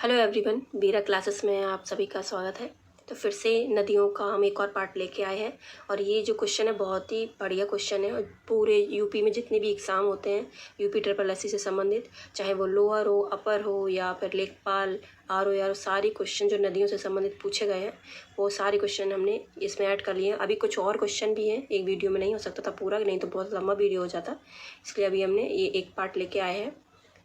Hello everyone, बीरा classes में आप सभी का स्वागत है। तो फिर से नदियों का हम एक और पार्ट लेके आए हैं और ये जो क्वेश्चन है बहुत ही बढ़िया क्वेश्चन है। और पूरे यूपी में जितने भी एग्ज़ाम होते हैं यूपी ट्रिपल एससी से संबंधित, चाहे वो लोअर हो, अपर हो या फिर लेखपाल, आर ओ यार, सारी क्वेश्चन जो नदियों से संबंधित पूछे गए हैं वो सारे क्वेश्चन हमने इसमें ऐड कर लिए हैं। अभी कुछ और क्वेश्चन भी हैं, एक वीडियो में नहीं हो सकता था पूरा, नहीं तो बहुत लंबा वीडियो हो जाता, इसलिए अभी हमने ये एक पार्ट लेके आए हैं।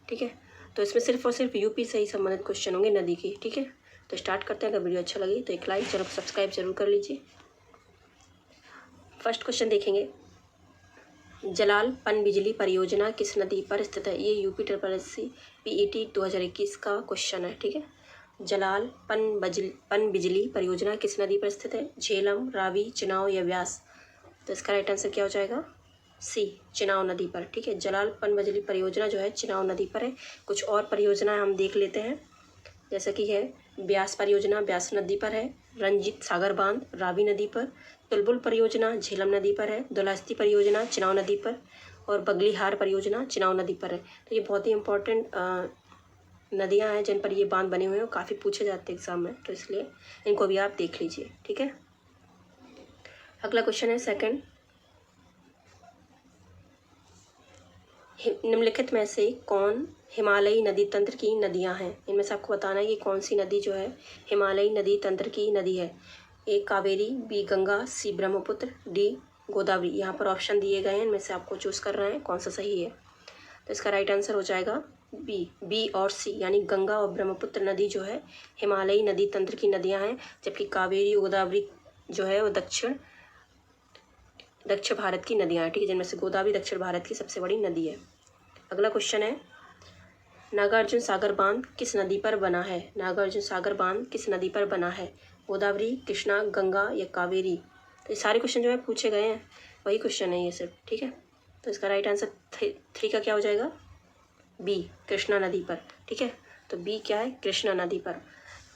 ठीक है, तो इसमें सिर्फ और सिर्फ यूपी से ही संबंधित क्वेश्चन होंगे नदी के। ठीक है, तो स्टार्ट करते हैं। अगर वीडियो अच्छा लगे तो एक लाइक, चैनल को सब्सक्राइब जरूर कर लीजिए। फर्स्ट क्वेश्चन देखेंगे, जलाल पनबिजली परियोजना किस नदी पर स्थित है? ये यूपी ट्रिपल एससी पीईटी 2021 का क्वेश्चन है। ठीक है, जलाल पनबिजली परियोजना किस नदी पर स्थित है? झेलम, रावी, चिनाव या व्यास? तो इसका राइट आंसर क्या हो जाएगा? सी, चिनाव नदी पर। ठीक है, जलाल पनबिजली परियोजना जो है चिनाव नदी पर है। कुछ और परियोजनाएं हम देख लेते हैं, जैसे कि है ब्यास परियोजना, ब्यास नदी पर है। रंजीत सागर बांध, रावी नदी पर। तुलबुल परियोजना झेलम नदी पर है। दुलास्ती परियोजना चिनाव नदी पर। और बगलीहार परियोजना चिनाव नदी पर है। तो ये बहुत ही इंपॉर्टेंट नदियाँ हैं जिन पर ये बांध बने हुए हैं और काफ़ी पूछे जाते हैं एग्जाम में, तो इसलिए इनको भी आप देख लीजिए। ठीक है, अगला क्वेश्चन है सेकंड, निम्नलिखित में से कौन हिमालयी नदी तंत्र की नदियां हैं? इनमें से आपको बताना है कि कौन सी नदी जो है हिमालयी नदी तंत्र की नदी है। ए कावेरी, बी गंगा, सी ब्रह्मपुत्र, डी गोदावरी। यहाँ पर ऑप्शन दिए गए हैं, इनमें से आपको चूज़ करना है कौन सा सही है। तो इसका राइट आंसर हो जाएगा बी और सी, यानी गंगा और ब्रह्मपुत्र नदी जो है हिमालयी नदी तंत्र की नदियाँ हैं, जबकि कावेरी गोदावरी जो है वो दक्षिण भारत की नदियाँ हैं। ठीक है, जिनमें से गोदावरी दक्षिण भारत की सबसे बड़ी नदी है। अगला क्वेश्चन है, नागार्जुन सागर बांध किस नदी पर बना है? नागार्जुन सागर बांध किस नदी पर बना है? गोदावरी, कृष्णा, गंगा या कावेरी? तो ये सारे क्वेश्चन जो है पूछे गए हैं, वही क्वेश्चन है ये सिर्फ। ठीक है, तो इसका राइट आंसर थ्री का क्या हो जाएगा? बी, कृष्णा नदी पर। ठीक है, तो बी क्या है? कृष्णा नदी पर।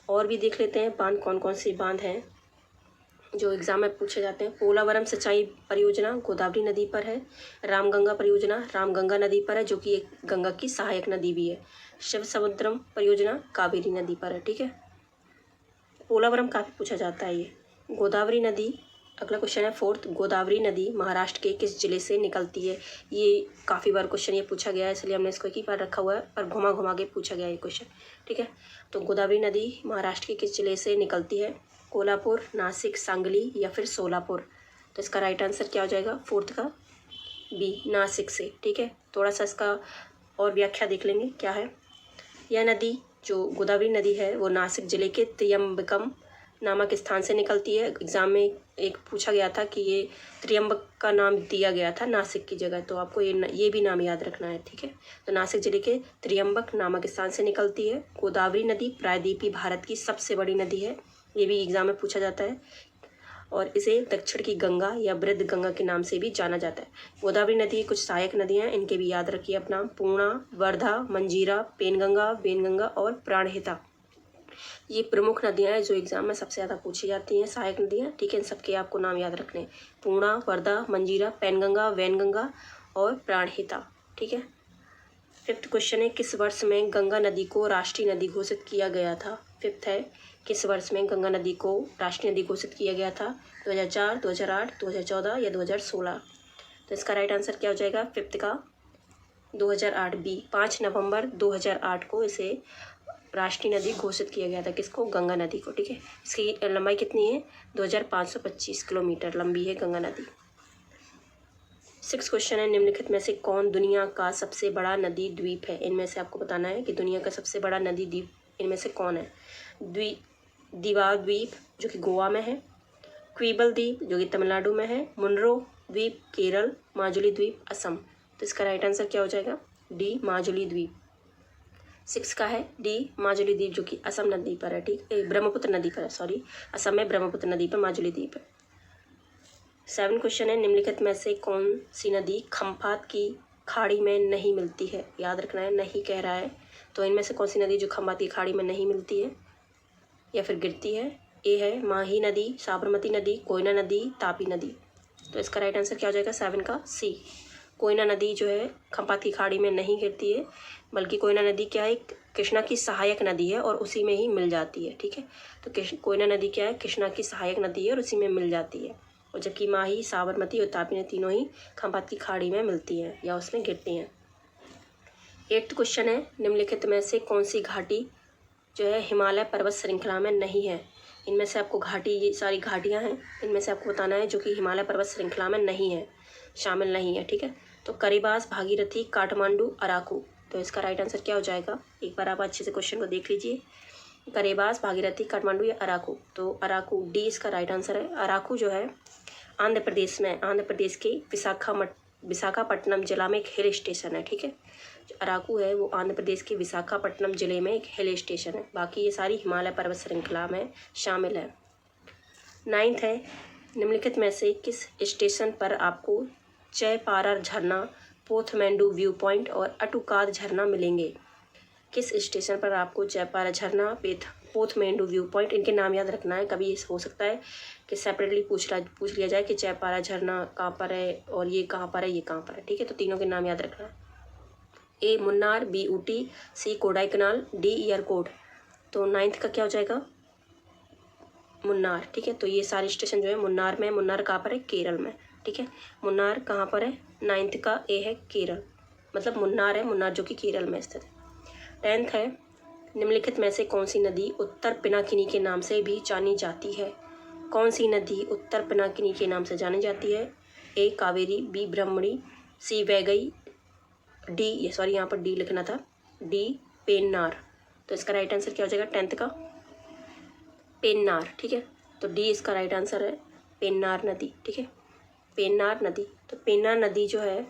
और भी देख लेते हैं बांध, कौन कौन से बांध हैं जो एग्जाम में पूछे जाते हैं। पोलावरम सिंचाई परियोजना गोदावरी नदी पर है। रामगंगा परियोजना रामगंगा नदी पर है, जो कि एक गंगा की सहायक नदी भी है। शिव समुद्रम परियोजना कावेरी नदी पर है। ठीक है, पोलावरम काफ़ी पूछा जाता है ये। गोदावरी नदी, अगला क्वेश्चन है फोर्थ, गोदावरी नदी महाराष्ट्र के किस जिले से निकलती है? ये काफ़ी बार क्वेश्चन ये पूछा गया है, इसलिए हमने इसको एक ही बार रखा हुआ है, पर घुमा घुमा के पूछा गया है ये क्वेश्चन। ठीक है, तो गोदावरी नदी महाराष्ट्र के किस जिले से निकलती है? कोल्हापुर, नासिक, सांगली या फिर सोलापुर? तो इसका राइट आंसर क्या हो जाएगा फोर्थ का? बी, नासिक से। ठीक है, थोड़ा सा इसका और व्याख्या देख लेंगे क्या है। यह नदी जो गोदावरी नदी है वो नासिक जिले के त्र्यंबकम नामक स्थान से निकलती है। एग्जाम में एक पूछा गया था कि ये त्र्यंबक का नाम दिया गया था नासिक की जगह, तो आपको ये भी नाम याद रखना है। ठीक है, तो नासिक जिले के त्र्यंबक नामक स्थान से निकलती है। गोदावरी नदी प्रायद्वीपीय भारत की सबसे बड़ी नदी है, ये भी एग्जाम में पूछा जाता है, और इसे दक्षिण की गंगा या वृद्ध गंगा के नाम से भी जाना जाता है। गोदावरी नदी की कुछ सहायक नदियाँ हैं, इनके भी याद रखिए अपना, पूर्णा, वर्धा, मंजीरा, पेनगंगा, वेनगंगा और प्राणहिता। ये प्रमुख नदियाँ हैं जो एग्जाम में सबसे ज़्यादा पूछी जाती हैं, सहायक नदियाँ। ठीक है, इन सबके आपको नाम याद रखने हैं, पूर्णा, वर्धा, मंजीरा, पेनगंगा, वैनगंगा और प्राणहिता। ठीक है, फिफ्थ क्वेश्चन है, किस वर्ष में गंगा नदी को राष्ट्रीय नदी घोषित किया गया था? फिफ्थ है, किस वर्ष में गंगा नदी को राष्ट्रीय नदी घोषित किया गया था? 2004, 2008, 2014 या 2016? तो इसका राइट आंसर क्या हो जाएगा फिफ्थ का? 2008, बी, 5 नवंबर 2008 को इसे राष्ट्रीय नदी घोषित किया गया था। किसको? गंगा नदी को। ठीक है, इसकी लंबाई कितनी है? 2525 किलोमीटर लंबी है गंगा नदी। सिक्स क्वेश्चन है, निम्नलिखित में से कौन दुनिया का सबसे बड़ा नदी द्वीप है? इनमें से आपको बताना है कि दुनिया का सबसे बड़ा नदी द्वीप इनमें से कौन है। दीवा द्वीप जो कि गोवा में है, क्वीबल द्वीप जो कि तमिलनाडु में है, मुनरो द्वीप केरल, माजुली द्वीप असम। तो इसका राइट आंसर क्या हो जाएगा? डी, माजुली द्वीप। सिक्स का है डी, माजुली द्वीप, जो कि असम नदी पर है। ठीक, ब्रह्मपुत्र नदी पर है, सॉरी, असम में ब्रह्मपुत्र नदी पर माजुली द्वीप है। सेवन क्वेश्चन है, निम्नलिखित में से कौन सी नदी खंभात की खाड़ी में नहीं मिलती है? याद रखना है, नहीं कह रहा है, तो इनमें से कौन सी नदी जो खंभात की खाड़ी में नहीं मिलती है या फिर गिरती है? ए है माही नदी, साबरमती नदी, कोयना नदी, तापी नदी। तो इसका राइट आंसर क्या हो जाएगा? सेवन का सी, कोयना नदी जो है खंभात की खाड़ी में नहीं गिरती है, बल्कि कोयना नदी क्या है, एक कृष्णा की सहायक नदी है और उसी में ही मिल जाती है, ठीक है। तो कोयना नदी क्या है, कृष्णा की सहायक नदी है और उसी में मिल जाती है। और जबकि माही, साबरमती और तापी नदी तीनों ही खंभात की खाड़ी में मिलती हैं या उसमें गिरती हैं। 8th क्वेश्चन है, निम्नलिखित में से कौन सी घाटी जो है हिमालय पर्वत श्रृंखला में नहीं है। इनमें से आपको घाटी, ये सारी घाटियाँ हैं, इनमें से आपको बताना है जो कि हिमालय पर्वत श्रृंखला में नहीं है, शामिल नहीं है, ठीक है। तो करिबास, भागीरथी, काठमांडू, अराकू। तो इसका राइट आंसर क्या हो जाएगा, एक बार आप अच्छे से क्वेश्चन को देख लीजिए। करिबास, भागीरथी, काठमांडू या अराकू। तो अराकू, डी इसका राइट आंसर है। अराकू जो है आंध्र प्रदेश में, आंध्र प्रदेश के विशाखापट्टनम जिला में एक हिल स्टेशन है, ठीक है। जो अराकू है वो आंध्र प्रदेश के विशाखापट्टनम जिले में एक हिल स्टेशन है। बाकी ये सारी हिमालय पर्वत श्रृंखला में शामिल है। 9th है, निम्नलिखित में से किस स्टेशन पर आपको जयपारर झरना, पोथमेंडू व्यू पॉइंट और अटुकाद झरना मिलेंगे। किस स्टेशन पर आपको जयपारर झरना, पोथमेंडू व्यू पॉइंट, इनके नाम याद रखना है। कभी हो सकता है कि सेपरेटली पूछ लिया जाए कि जयपारर झरना कहाँ पर है और ये कहाँ पर है, ये कहाँ पर है, ठीक है। तो तीनों के नाम याद रखना है। ए मुन्नार, बी ऊटी, सी कोडाईकनाल, डी ईयरकोड। तो 9th का क्या हो जाएगा, मुन्नार, ठीक है। तो ये सारे स्टेशन जो है मुन्नार में, मुन्नार कहाँ पर है, केरल में, ठीक है। मुन्नार कहाँ पर है, 9th का ए है केरल, मतलब मुन्नार है, मुन्नार जो कि केरल में स्थित है। 10th है, निम्नलिखित में से कौन सी नदी उत्तर पिनाकिनी के नाम से भी जानी जाती है। कौन सी नदी उत्तर पिनाकिनी के नाम से जानी जाती है। ए कावेरी, बी ब्रह्मणी, सी वैगई, डी, सॉरी यहाँ पर डी लिखना था, डी पेन्नार। तो इसका राइट आंसर क्या हो जाएगा 10th का, पेन्नार, ठीक है। तो डी इसका राइट आंसर है, पेन्नार नदी, ठीक है, पेन्नार नदी। तो पेन्नार नदी जो है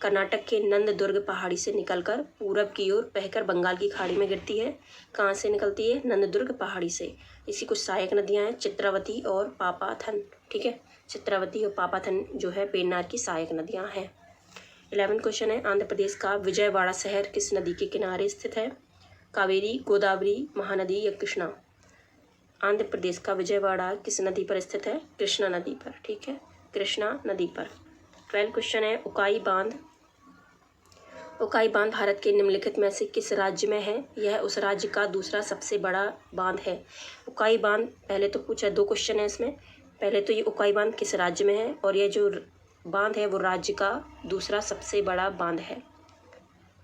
कर्नाटक के नंददुर्ग पहाड़ी से निकलकर पूरब की ओर बहकर बंगाल की खाड़ी में गिरती है। कहाँ से निकलती है, नंददुर्ग पहाड़ी से। इसकी कुछ सहायक नदियाँ हैं, चित्रावती और पापाथन, ठीक है। चित्रावती और पापाथन जो है पेन्नार की सहायक नदियाँ हैं। 11th क्वेश्चन है, आंध्र प्रदेश का विजयवाड़ा शहर किस नदी के किनारे स्थित है। कावेरी, गोदावरी, महानदी या कृष्णा। आंध्र प्रदेश का विजयवाड़ा किस नदी पर स्थित है, कृष्णा नदी पर, ठीक है, कृष्णा नदी पर। 12th क्वेश्चन है, उकाई बांध। उकाई बांध भारत के निम्नलिखित में से किस राज्य में है। यह उस राज्य का दूसरा सबसे बड़ा बांध है। उकाई बांध, पहले तो पूछा, 2 क्वेश्चन है इसमें। पहले तो ये उकाई बांध किस राज्य में है और ये जो बांध है वो राज्य का दूसरा सबसे बड़ा बांध है।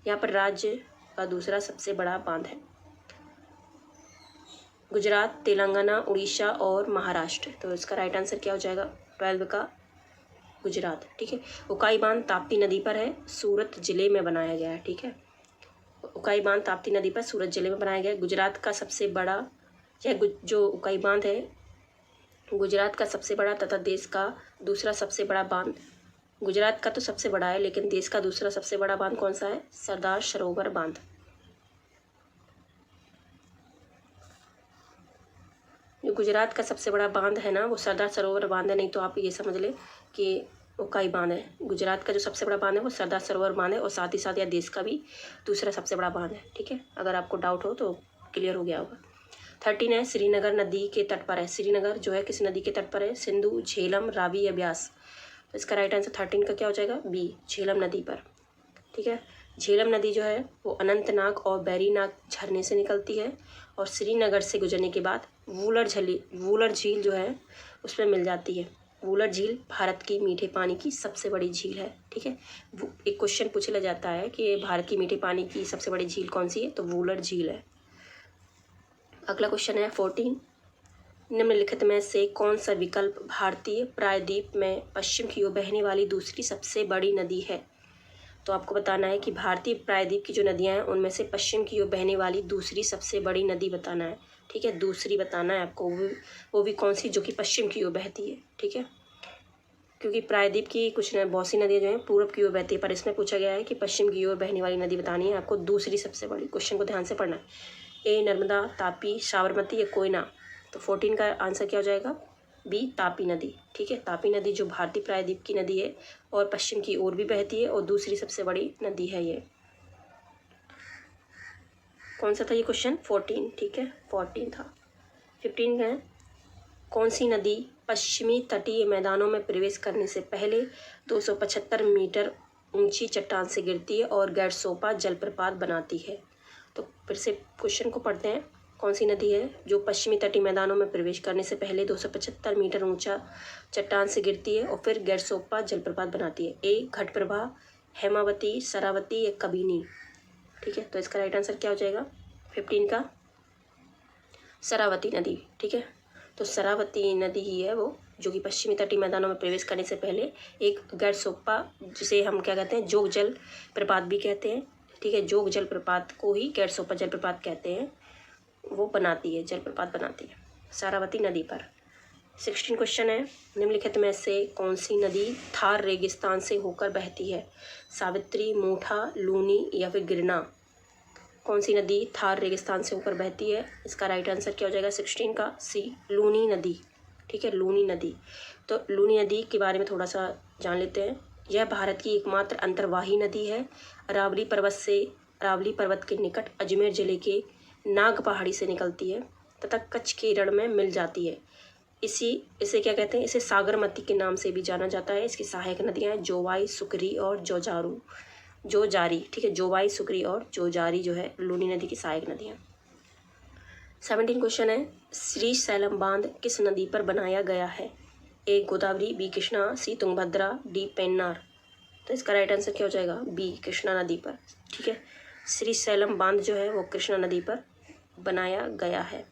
यहाँ पर राज्य का दूसरा सबसे बड़ा बांध है। गुजरात, तेलंगाना, उड़ीसा और महाराष्ट्र। तो इसका राइट आंसर क्या हो जाएगा 12 का, गुजरात, ठीक है। उकाई बांध ताप्ती नदी पर है, सूरत जिले में बनाया गया है, ठीक है। उकाई बांध ताप्ती नदी पर सूरत जिले में बनाया गया है। गुजरात का सबसे बड़ा, यह जो उकाई बांध है गुजरात का सबसे बड़ा तथा देश का दूसरा सबसे बड़ा बांध। गुजरात का तो सबसे बड़ा है लेकिन देश का दूसरा सबसे बड़ा बांध कौन सा है, सरदार सरोवर बांध। जो गुजरात का सबसे बड़ा बांध है ना वो सरदार सरोवर बांध है, नहीं तो आप ये समझ ले कि उकाई बांध है। गुजरात का जो सबसे बड़ा बांध है वो सरदार सरोवर बांध है और साथ ही साथ यह देश का भी दूसरा सबसे बड़ा बांध है, ठीक है। अगर आपको डाउट हो तो क्लियर हो गया होगा। 13 है, श्रीनगर नदी के तट पर है। श्रीनगर जो है किस नदी के तट पर है, सिंधु, झेलम, रावी या ब्यास। तो इसका राइट आंसर 13 का क्या हो जाएगा, बी, झेलम नदी पर, ठीक है। झेलम नदी जो है वो अनंतनाग और बैरीनाग झरने से निकलती है और श्रीनगर से गुजरने के बाद वूलर झील जो है उसमें मिल जाती है। वूलर झील भारत की मीठे पानी की सबसे बड़ी झील है, ठीक है। एक क्वेश्चन पूछ लिया जाता है कि भारत की मीठे पानी की सबसे बड़ी झील कौन सी है, तो वूलर झील है। अगला क्वेश्चन है 14, निम्नलिखित में से कौन सा विकल्प भारतीय प्रायद्वीप में पश्चिम की ओर बहने वाली दूसरी सबसे बड़ी नदी है। तो आपको बताना है कि भारतीय प्रायद्वीप की जो नदियां हैं उनमें से पश्चिम की ओर बहने वाली दूसरी सबसे बड़ी नदी बताना है, ठीक है। दूसरी बताना है आपको, वो भी कौन सी जो कि पश्चिम की ओर बहती है, ठीक है। क्योंकि प्रायद्वीप की कुछ बहुत सी नदियां जो हैं पूर्व की ओर बहती है, पर इसमें पूछा गया है कि पश्चिम की ओर बहने वाली नदी बतानी है आपको, दूसरी सबसे बड़ी। क्वेश्चन को ध्यान से पढ़ना है। ए नर्मदा, तापी, साबरमती या कोयना। तो 14 का आंसर क्या हो जाएगा, बी, तापी नदी, ठीक है। तापी नदी जो भारतीय प्रायद्वीप की नदी है और पश्चिम की ओर भी बहती है और दूसरी सबसे बड़ी नदी है ये। कौन सा था ये क्वेश्चन, 14, ठीक है, 14 था। 15 है, कौन सी नदी पश्चिमी तटीय मैदानों में प्रवेश करने से पहले 275 मीटर ऊंची चट्टान से गिरती है और गैरसोपा जलप्रपात बनाती है। तो फिर से क्वेश्चन को पढ़ते हैं। कौन सी नदी है जो पश्चिमी तटीय मैदानों में प्रवेश करने से पहले 275 मीटर ऊंचा चट्टान से गिरती है और फिर गैरसोप्पा जलप्रपात बनाती है? ए घटप्रभा, हेमावती, शरावती या कबिनी? ठीक है, तो इसका राइट आंसर क्या हो जाएगा 15 का शरावती नदी। ठीक है, तो शरावती नदी ही है वो जो कि पश्चिमी तटीय मैदानों में प्रवेश करने से पहले एक गैरसोप्पा, जिसे हम क्या कहते हैं जोग जल प्रपात भी कहते हैं। ठीक है, जोग जल प्रपात को ही गैरसोप्पा जलप्रपात कहते हैं, वो बनाती है, जलप्रपात बनाती है शरावती नदी पर। 16 क्वेश्चन है, निम्नलिखित में से कौन सी नदी थार रेगिस्तान से होकर बहती है? सावित्री, मूठा, लूनी या फिर गिरना? कौन सी नदी थार रेगिस्तान से होकर बहती है? इसका राइट आंसर क्या हो जाएगा 16 का सी लूनी नदी। ठीक है, लूनी नदी। तो लूनी नदी के बारे में थोड़ा सा जान लेते हैं। यह भारत की एकमात्र अंतर्वाही नदी है। अरावली पर्वत के निकट अजमेर जिले के नाग पहाड़ी से निकलती है तथा कच्छ के रण में मिल जाती है। इसे क्या कहते हैं, इसे सागरमती के नाम से भी जाना जाता है। इसकी सहायक नदियां हैं जोवाई, सुकरी और जोजारी। ठीक है, जोवाई, सुकरी और जोजारी जो है लूनी नदी की सहायक नदियां। 17 क्वेश्चन है, श्री सैलम बांध किस नदी पर बनाया गया है? ए गोदावरी, बी कृष्णा, सी तुंगभद्रा, डी पेन्नार? तो इसका राइट आंसर क्या हो जाएगा बी कृष्णा नदी पर। ठीक है, श्री सैलम बांध जो है वो कृष्णा नदी पर बनाया गया है।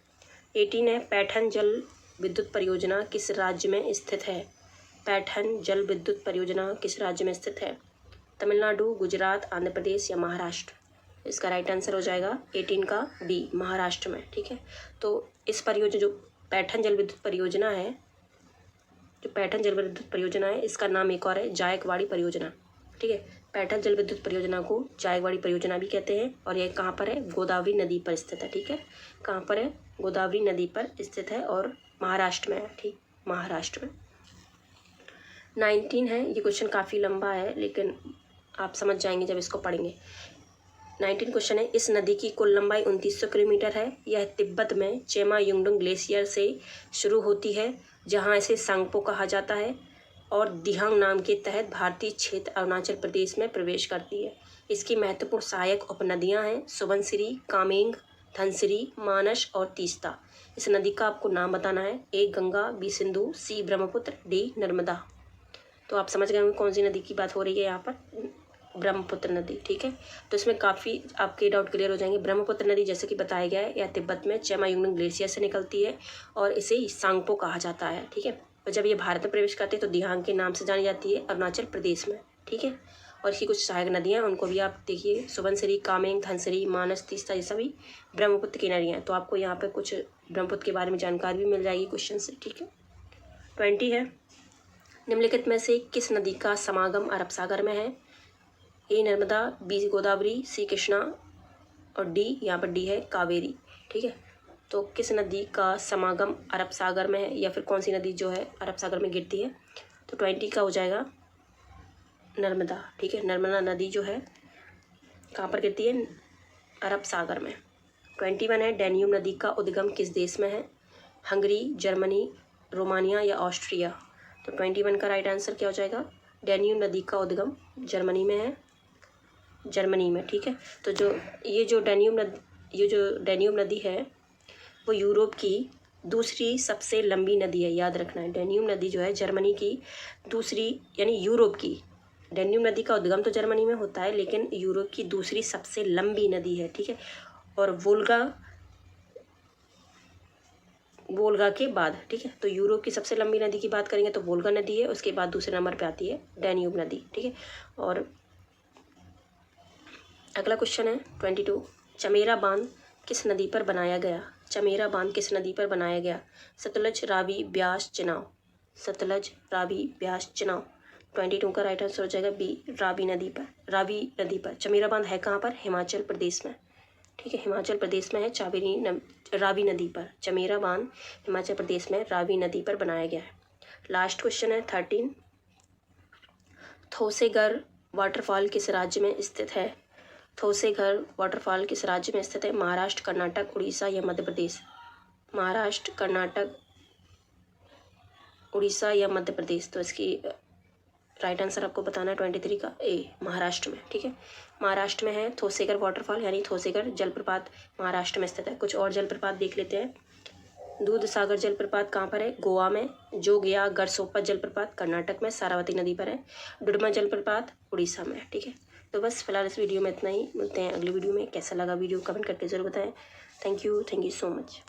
18 है, पैठन जल विद्युत परियोजना किस राज्य में स्थित है? पैठन जल विद्युत परियोजना किस राज्य में स्थित है? तमिलनाडु, गुजरात, आंध्र प्रदेश या महाराष्ट्र? इसका राइट आंसर हो जाएगा 18 का डी महाराष्ट्र में। ठीक है, तो इस परियोजना जो पैठन जल विद्युत परियोजना है, इसका नाम एक और है जायकवाड़ी परियोजना। ठीक है, पैठन जल विद्युत परियोजना को जायकवाड़ी परियोजना भी कहते हैं और यह कहाँ पर है? गोदावरी नदी पर स्थित है। ठीक है, कहाँ पर है? गोदावरी नदी पर स्थित है और महाराष्ट्र में है। ठीक, महाराष्ट्र में। 19 है, ये क्वेश्चन काफ़ी लंबा है लेकिन आप समझ जाएंगे जब इसको पढ़ेंगे। 19 क्वेश्चन है, इस नदी की कुल लंबाई 2900 किलोमीटर है। यह तिब्बत में चेमा युंगडुंग ग्लेशियर से शुरू होती है जहाँ इसे सांगपो कहा जाता है और दिहांग नाम के तहत भारतीय क्षेत्र अरुणाचल प्रदेश में प्रवेश करती है। इसकी महत्वपूर्ण सहायक उपनदियाँ हैं सुबनसिरी, कामेंग, धनसिरी, मानस और तीस्ता। इस नदी का आपको नाम बताना है। ए गंगा, बी सिंधु, सी ब्रह्मपुत्र, डी नर्मदा। तो आप समझ गए होंगे कौन सी नदी की बात हो रही है यहाँ पर, ब्रह्मपुत्र नदी। ठीक है, तो इसमें काफ़ी आपके डाउट क्लियर हो जाएंगे। ब्रह्मपुत्र नदी जैसे कि बताया गया है यह तिब्बत में चेमा युंगडुंग ग्लेशियर से निकलती है और इसे सांगपो कहा जाता है। ठीक है, और जब ये भारत में प्रवेश करती है तो दिहांग के नाम से जानी जाती है अरुणाचल प्रदेश में। ठीक है, और इसकी कुछ सहायक नदियाँ हैं उनको भी आप देखिए, सुबनसिरी, कामेंग, धनसिरी, मानस, तीस्ता, ये सभी ब्रह्मपुत्र की नदियाँ हैं। तो आपको यहाँ पर कुछ ब्रह्मपुत्र के बारे में जानकारी भी मिल जाएगी क्वेश्चन से। ठीक है, 20 है, निम्नलिखित में से किस नदी का समागम अरब सागर में है? ए नर्मदा, बी गोदावरी, सी कृष्णा और डी, यहाँ पर डी है कावेरी। ठीक है, तो किस नदी का समागम अरब सागर में है या फिर कौन सी नदी जो है अरब सागर में गिरती है? तो 20 का हो जाएगा नर्मदा। ठीक है, नर्मदा नदी जो है कहाँ पर गिरती है? अरब सागर में। 21 है, डैन्यूब नदी का उद्गम किस देश में है? हंगरी, जर्मनी, रोमानिया या ऑस्ट्रिया? तो 21 का राइट आंसर क्या हो जाएगा? डैन्यूब नदी का उद्गम जर्मनी में है, जर्मनी में। ठीक है, तो ये जो डैन्यूब नदी है वो यूरोप की दूसरी सबसे लंबी नदी है, याद रखना है। डैन्यूब नदी जो है जर्मनी की दूसरी, यानी यूरोप की, डैन्यूब नदी का उद्गम तो जर्मनी में होता है लेकिन यूरोप की दूसरी सबसे लंबी नदी है। ठीक है, और वोल्गा के बाद। ठीक है, तो यूरोप की सबसे लंबी नदी की बात करेंगे तो वोल्गा नदी है, उसके बाद दूसरे नंबर पे आती है डैन्यूब नदी। ठीक है, और अगला क्वेश्चन है 22, चमेरा बांध किस नदी पर बनाया गया? चमेरा बांध किस नदी पर बनाया गया? सतलज, रावी, ब्यास, चिनाब? सतलज, रावी, ब्यास, चिनाब। 22 का राइट आंसर हो जाएगा बी रावी नदी पर। चमेरा बांध है कहाँ पर? हिमाचल प्रदेश में। ठीक है, हिमाचल प्रदेश में है रावी नदी पर। चमेरा बांध हिमाचल प्रदेश में रावी नदी पर बनाया गया है। लास्ट क्वेश्चन है 13, थोसेगर वाटरफॉल किस राज्य में स्थित है? थोसेगर वाटरफॉल किस राज्य में स्थित है? महाराष्ट्र, कर्नाटक, उड़ीसा या मध्य प्रदेश? महाराष्ट्र, कर्नाटक, उड़ीसा या मध्य प्रदेश? तो इसकी राइट आंसर आपको बताना है 23 का ए, महाराष्ट्र में। ठीक है, महाराष्ट्र में है थोसेगर वाटरफॉल, यानी थोसेगर जलप्रपात महाराष्ट्र में स्थित है। कुछ और जलप्रपात देख लेते हैं। दूध सागर जलप्रपात कहाँ पर है? गोवा में। जोगिया गरसोप्पा जलप्रपात कर्नाटक में, सारावती नदी पर है। डुडमा जलप्रपात उड़ीसा में। ठीक है, तो बस फिलहाल इस वीडियो में इतना ही। मिलते हैं अगली वीडियो में। कैसा लगा वीडियो कमेंट करके जरूर बताएं। Thank you so much.